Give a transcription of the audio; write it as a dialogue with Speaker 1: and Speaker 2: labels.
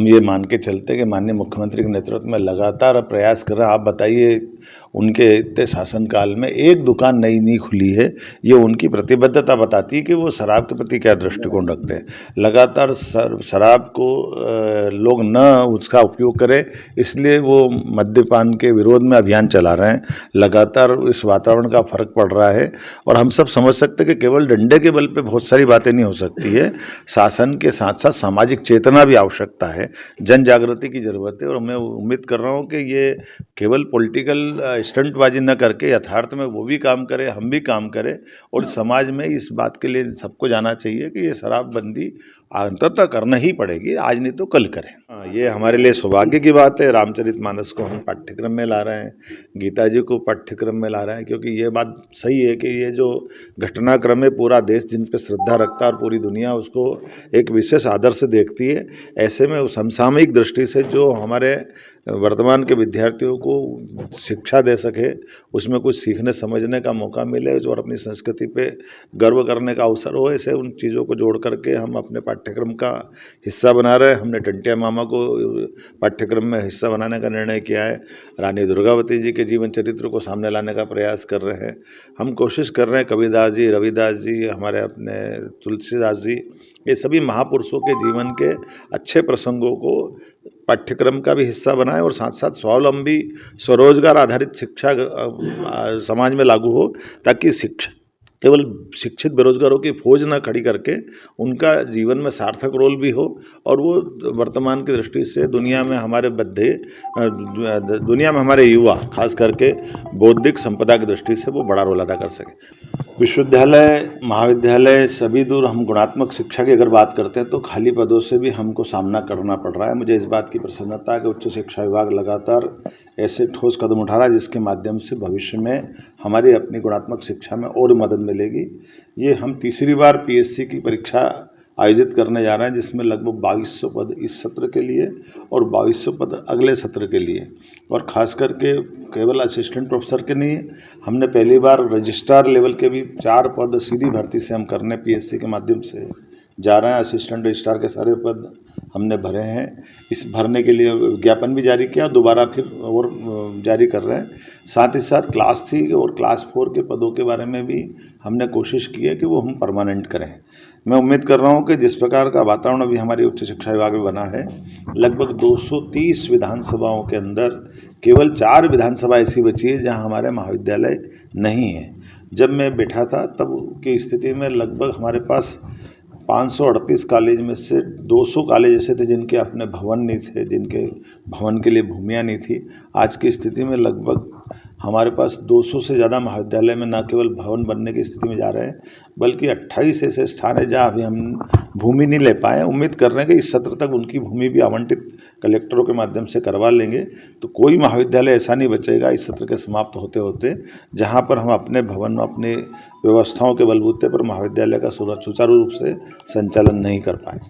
Speaker 1: हम ये मान के चलते हैं कि माननीय मुख्यमंत्री के नेतृत्व में लगातार प्रयास कर रहे हैं। आप बताइए, उनके इतने शासनकाल में एक दुकान नई नहीं खुली है। ये उनकी प्रतिबद्धता बताती है कि वो शराब के प्रति क्या दृष्टिकोण रखते हैं। लगातार शराब को लोग न उसका उपयोग करें, इसलिए वो मद्यपान के विरोध में अभियान चला रहे हैं। लगातार इस वातावरण का फर्क पड़ रहा है और हम सब समझ सकते हैं कि केवल डंडे के बल पे बहुत सारी बातें नहीं हो सकती है। शासन के साथ साथ सामाजिक चेतना भी आवश्यकता है, जन जागृति की जरूरत है। और मैं उम्मीद कर रहा हूँ कि ये केवल पॉलिटिकल स्टंटबाजी न करके यथार्थ में वो भी काम करे, हम भी काम करें और समाज में इस बात के लिए सबको जाना चाहिए कि ये शराबबंदी अंततः करना ही पड़ेगी, आज नहीं तो कल करें। ये हमारे लिए सौभाग्य की बात है। रामचरितमानस को हम पाठ्यक्रम में ला रहे हैं, गीता जी को पाठ्यक्रम में ला रहे हैं, क्योंकि ये बात सही है कि ये जो घटनाक्रम है, पूरा देश जिन पे श्रद्धा रखता है और पूरी दुनिया उसको एक विशेष आदर से देखती है। ऐसे में समसामयिक दृष्टि से जो हमारे वर्तमान के विद्यार्थियों को शिक्षा दे सके, उसमें कुछ सीखने समझने का मौका मिले और अपनी संस्कृति पे गर्व करने का अवसर हो, ऐसे उन चीज़ों को जोड़ करके हम अपने पाठ्यक्रम का हिस्सा बना रहे हैं। हमने टंटिया मामा को पाठ्यक्रम में हिस्सा बनाने का निर्णय किया है। रानी दुर्गावती जी के जीवन चरित्र को सामने लाने का प्रयास कर रहे हैं। हम कोशिश कर रहे हैं कबीरदास जी, रविदास जी, हमारे अपने तुलसीदास जी, ये सभी महापुरुषों के जीवन के अच्छे प्रसंगों को पाठ्यक्रम का भी हिस्सा बनाएं और साथ साथ स्वावलंबी स्वरोजगार आधारित शिक्षा समाज में लागू हो, ताकि शिक्षा केवल शिक्षित बेरोजगारों की फौज न खड़ी करके उनका जीवन में सार्थक रोल भी हो और वो वर्तमान की दृष्टि से दुनिया में हमारे युवा खास करके बौद्धिक संपदा की दृष्टि से वो बड़ा रोल अदा कर सके। विश्वविद्यालय, महाविद्यालय सभी दूर हम गुणात्मक शिक्षा की अगर बात करते हैं तो खाली पदों से भी हमको सामना करना पड़ रहा है। मुझे इस बात की प्रसन्नता है कि उच्च शिक्षा विभाग लगातार ऐसे ठोस कदम उठा रहा है जिसके माध्यम से भविष्य में हमारी अपनी गुणात्मक शिक्षा में और मदद मिलेगी। ये हम तीसरी बार पीएससी की परीक्षा आयोजित करने जा रहे हैं, जिसमें लगभग 2200 पद इस सत्र के लिए और 2200 पद अगले सत्र के लिए, और ख़ास करके केवल असिस्टेंट प्रोफेसर के नहीं, हमने पहली बार रजिस्ट्रार लेवल के भी 4 पद सीधी भर्ती से हम करने पीएससी के माध्यम से जा रहे हैं। असिस्टेंट रजिस्ट्रार के सारे पद हमने भरे हैं। इस भरने के लिए विज्ञापन भी जारी किया, दोबारा फिर और जारी कर रहे हैं। साथ ही साथ क्लास 3 और क्लास 4 के पदों के बारे में भी हमने कोशिश की है कि वो हम परमानेंट करें। मैं उम्मीद कर रहा हूं कि जिस प्रकार का वातावरण अभी हमारी उच्च शिक्षा विभाग में बना है, लगभग 230 विधानसभाओं के अंदर केवल 4 विधानसभा ऐसी बची है जहां हमारे महाविद्यालय नहीं है। जब मैं बैठा था तब की स्थिति में लगभग हमारे पास 538 कॉलेज में से 200 कॉलेज ऐसे थे जिनके अपने भवन नहीं थे, जिनके भवन के लिए भूमियाँ नहीं थी। आज की स्थिति में लगभग हमारे पास 200 से ज़्यादा महाविद्यालय में न केवल भवन बनने की स्थिति में जा रहे हैं, बल्कि 28 ऐसे स्थान है जहाँ अभी हम भूमि नहीं ले पाए। उम्मीद कर रहे हैं कि इस सत्र तक उनकी भूमि भी आवंटित कलेक्टरों के माध्यम से करवा लेंगे, तो कोई महाविद्यालय ऐसा नहीं बचेगा इस सत्र के समाप्त होते होते जहाँ पर हम अपने भवन, अपने व्यवस्थाओं के बलबूते पर महाविद्यालय का सुचारू रूप से संचालन नहीं कर पाए।